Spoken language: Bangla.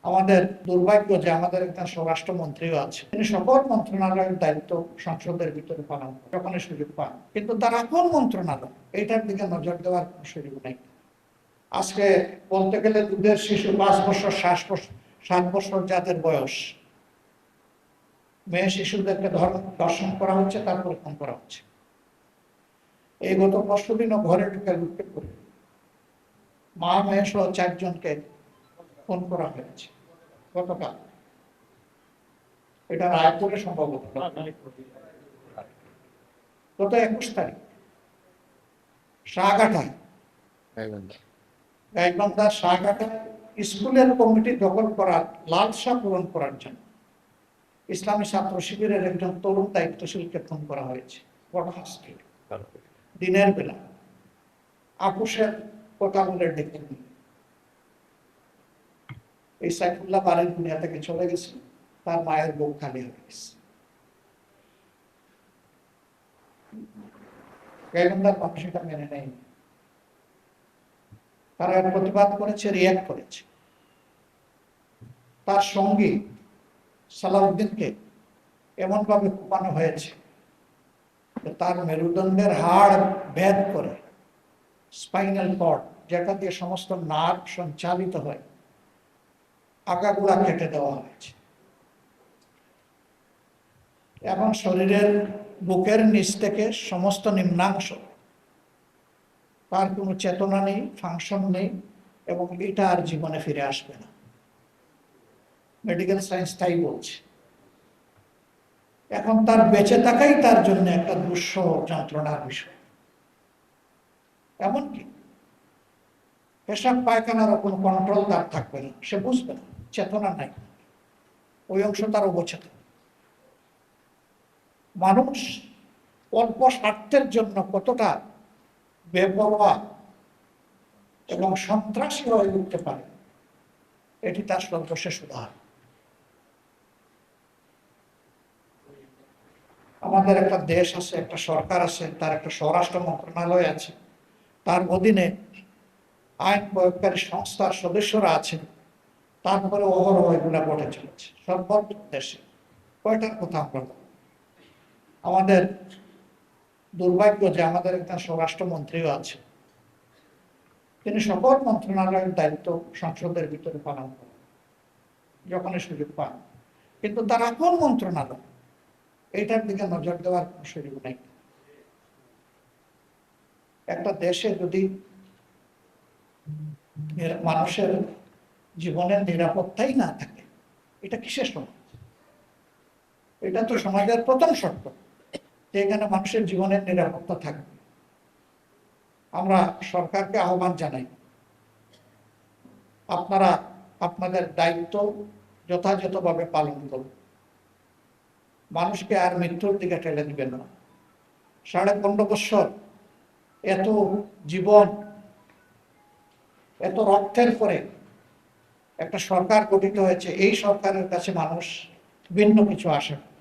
আমাদের দুর্ভাগ্য যে আমাদের একজন স্বরাষ্ট্রমন্ত্রীও আছে, তিনি সকল মন্ত্রণালয়ের দায়িত্ব সংসদের ভিতরে পালন করেন যখনই সুযোগ পান, কিন্তু তার আপন মন্ত্রণালয় এটার দিকে নজর দেওয়ার কোনো সুযোগ নেই। আজকে বলতে গেলে দুধের শিশু 5 বছর 7 বছর যাদের বয়স, মেয়ে শিশুদেরকে দর্শন করা হচ্ছে, তারপর ফোন করা হচ্ছে। এই গত 5 দিনও ঘরে ঢুকে লুটকে করে মা মেয়ে সহ 4 জনকে ফোন করা হয়েছে গতকাল। এটা রায়পুরে সম্ভবত গত 21 তারিখ শাহঘাটায়, গাইবান্ধার শাহঘাটায় স্কুলের কমিটি দখল করার লালসা পূরণ করার জন্য ইসলামী ছাত্র শিবিরের একজন তরুণ দায়িত্বশীলকে ফোন করা হয়েছে ঘটনাস্থলে দিনের বেলা, আপুসের কথা বলে ডেকে নিয়ে। এই সাইফুল্লাহ বাড়ির দুনিয়া থেকে চলে গেছে, তার মায়ের বুক খালি হয়ে গেছে। গাইবান্ধার মানুষ এটা মেনে নেই, তারা প্রতিবাদ করেছে, রিয়াক্ট করেছে। তার সঙ্গী সালাউদ্দিনকে এমন ভাবে কুপানো হয়েছে তার মেরুদণ্ডের হাড় ভেদ করে স্পাইনাল কর্ড, যেটা দিয়ে সমস্ত নার্ভ সঞ্চালিত হয়, আগাগোড়া কেটে দেওয়া হয়েছে। এবং শরীরের বুকের নিচ থেকে সমস্ত নিম্নাংশ, তার কোনো চেতনা নেই, ফাংশন নেই, এবং এটা আর জীবনে ফিরে আসবে না। মেডিকেল সায়েন্স তাই বলছে। এখন তার বেঁচে থাকাই তার জন্য একটা দুঃসহ যন্ত্রণার বিষয়। এমনকি পেশাব পায়খানার কোনো কন্ট্রোল তার থাকবে না, সে বুঝবে না, চেতনা নাই, ওই অংশ তার অবচেতন। মানুষ অল্প স্বার্থের জন্য কতটা বেপরোয়া এবং সন্ত্রাসী হয়ে উঠতে পারে, এটি তার সর্বশেষ উদাহরণ। আমাদের একটা দেশ আছে, একটা সরকার আছে, তার একটা স্বরাষ্ট্র মন্ত্রণালয় আছে, তার অধীনে আইন প্রয়োগকারী সংস্থার সদস্যরা আছেন, তারপরে অহরহ এগুলা ঘটে চলেছে সর্বত্র দেশে। কয়টার কথা আমরা বলব? আমাদের দুর্ভাগ্য যে আমাদের একজন স্বরাষ্ট্রমন্ত্রীও আছে, তিনি সকল মন্ত্রণালয়ের দায়িত্ব সংসদের ভিতরে পালন করেন যখনই সুযোগ পান, কিন্তু তার আপন মন্ত্রণালয় এইটার দিকে নজর দেওয়ার কোনো সুযোগ নেই। একটা দেশে যদি মানুষের জীবনের নিরাপত্তাই না থাকে, এটা কিসের সমাজ? এটা তো সমাজের প্রথম শর্ত যে এখানে মানুষের জীবনের নিরাপত্তা থাকবে। আমরা সরকারকে আহ্বান জানাই, আপনারা আপনাদের দায়িত্ব যথাযথভাবে পালন করুন, মানুষকে আর মৃত্যুর দিকে ঠেলে দিবেন না। 15.5 বছর এত জীবন, এত রক্তের পরে একটা সরকার গঠিত হয়েছে, এই সরকারের কাছে মানুষ ভিন্ন কিছু আশা করে।